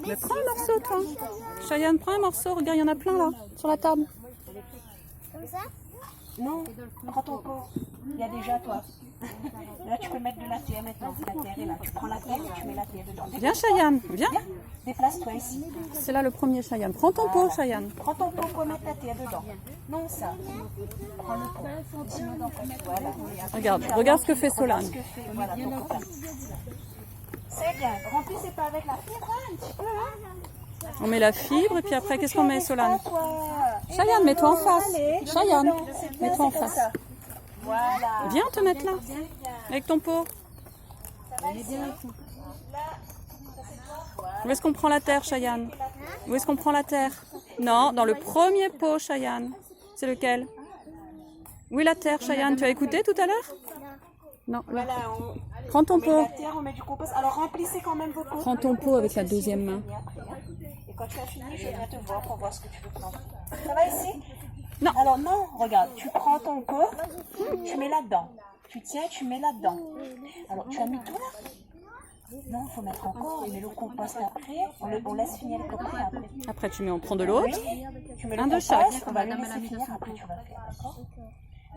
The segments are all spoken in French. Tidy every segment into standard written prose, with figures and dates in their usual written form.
Mais prends un morceau, toi. Cheyenne, prends un morceau. Regarde, il y en a plein là, sur la table. Comme ça? Non, prends ton pot. Il y a déjà toi. Là, tu peux mettre de la terre maintenant. La terre est là. Tu prends la terre et tu mets la terre dedans. Viens, Cheyenne, viens. Déplace-toi ici. C'est là le premier, Cheyenne. Prends ton pot, Cheyenne. Prends ton pot pour mettre la terre dedans. Non, ça. Prends le pot. Ici, dans le pot. Voilà. Regarde ce que fait Solane. Ce que fait, voilà, ton copain. C'est bien. Remplissez pas avec la fibre, un petit peu, hein. On met la fibre et puis après, qu'est-ce qu'on met, Solane? Cheyenne, Cheyenne, mets-toi en face. Cheyenne, mets-toi en face. Voilà. Viens te mettre là, avec ton pot. Où est-ce qu'on prend la terre, Cheyenne? Où est-ce qu'on prend la terre? Non, dans le premier pot, Cheyenne. C'est lequel? Où est la terre, Cheyenne? Tu as écouté tout à l'heure? Non. Voilà, Prends ton on met pot. la terre, on met du compost. Alors remplissez quand même vos pots. Prends ton pot avec la deuxième main. Et quand tu as fini, je viens te voir pour voir ce que tu veux planter. Ça va ici? Non. Alors non, regarde, tu prends ton pot, tu mets là-dedans. Tu tiens, tu mets là-dedans. Alors tu as mis tout là? Non, il faut mettre encore. Et met le compost après. On laisse finir le copain après. Après, on prend de l'autre. Tu mets Un le de chaque. compost, on va le laisser finir, après tu vas faire, d'accord?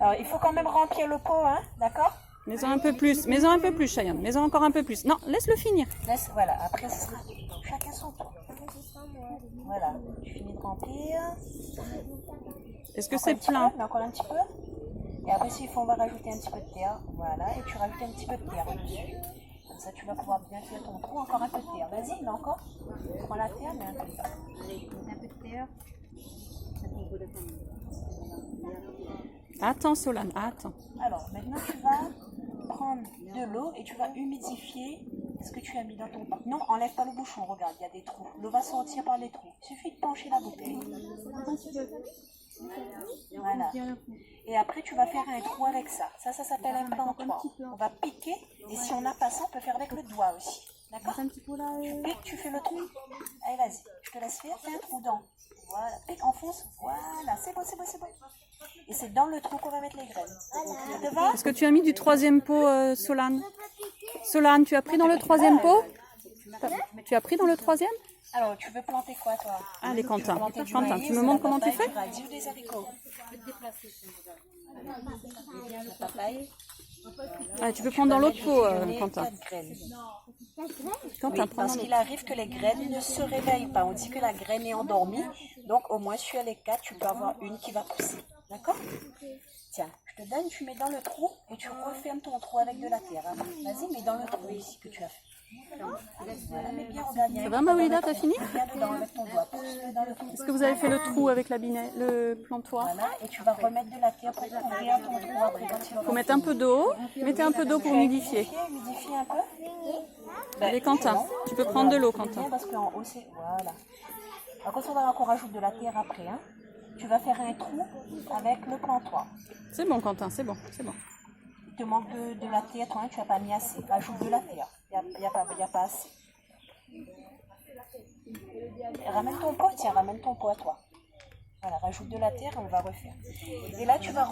Alors il faut quand même remplir le pot, hein, d'accord? Mets-en un peu plus. Mets-en un peu plus, Cheyenne. Mets-en encore un peu plus. Non, laisse-le finir. Laisse, voilà, après ce sera chacun son tour. Voilà, tu finis de remplir. Est-ce que Encore c'est un petit plein? peu, encore un petit peu. Et après, s'il faut, on va rajouter un petit peu de terre. Voilà, et tu rajoutes un petit peu de terre dessus. Comme ça, tu vas pouvoir bien faire ton trou. Encore un peu de terre. Vas-y, là encore. Prends la terre, mais un peu de terre. Allez, un peu de terre. Attends, Solane, attends. Alors, maintenant, tu vas prendre de l'eau et tu vas humidifier ce que tu as mis dans ton pot. Non, enlève pas le bouchon, regarde, il y a des trous. L'eau va sortir par les trous. Il suffit de pencher la bouteille. Voilà. Et après, tu vas faire un trou avec ça. Ça s'appelle un plantoir. On va piquer et si on n'a pas ça, on peut faire avec le doigt aussi. D'accord? Tu piques, tu fais le trou. Allez, vas-y. Je te laisse faire. Fais un trou dans. Voilà. Pique, enfonce. Voilà. C'est bon, c'est bon, c'est bon. Et c'est dans le trou qu'on va mettre les graines. Ça te va? Est-ce que tu as mis du troisième pot, Solane? Solane, tu as pris dans le troisième pot? Tu as pris dans le troisième? Alors, tu veux planter quoi, toi? Allez, Quentin. Planter du Quentin, maïs, tu me de montres la comment tu papaye, fais? du radis ou des haricots? La papaye. Ah, tu peux prendre dans l'autre pot, Donner Quentin. 4 graines. Quentin, Oui, prends parce dans qu'il l'autre. arrive que les graines ne se réveillent pas. On dit que la graine est endormie. Donc, au moins sur les 4, tu peux avoir une qui va pousser. D'accord? Tiens, je te donne, tu mets dans le trou et tu refermes ton trou avec de la terre. Hein. Vas-y, mets dans le trou ici que tu as fait. Voilà, mais bien, regarde. Ça va, Maolida, t'as fini? Viens dedans avec ton doigt. Pousse-le dans le trou. Est-ce que vous avez fait le trou avec le plantoir? Voilà, et tu vas remettre de la terre pour couvrir ton trou après quand il aura. Il faut mettre un peu d'eau. Mettez un peu d'eau pour humidifier. Humidifie un peu. Allez, Quentin, tu peux prendre de l'eau, Quentin. Bien, parce qu'en haut, c'est... Voilà. Alors, quand on va encore rajouter de la terre après, hein, tu vas faire un trou avec le plantoir. C'est bon, Quentin, c'est bon, c'est bon. Il te manque de la terre, toi, hein, tu n'as pas mis assez. Rajoute de la terre. Il n'y a pas assez. Ramène ton pot, tiens, ramène ton pot à toi. Voilà, rajoute de la terre et on va refaire. Et là, tu vas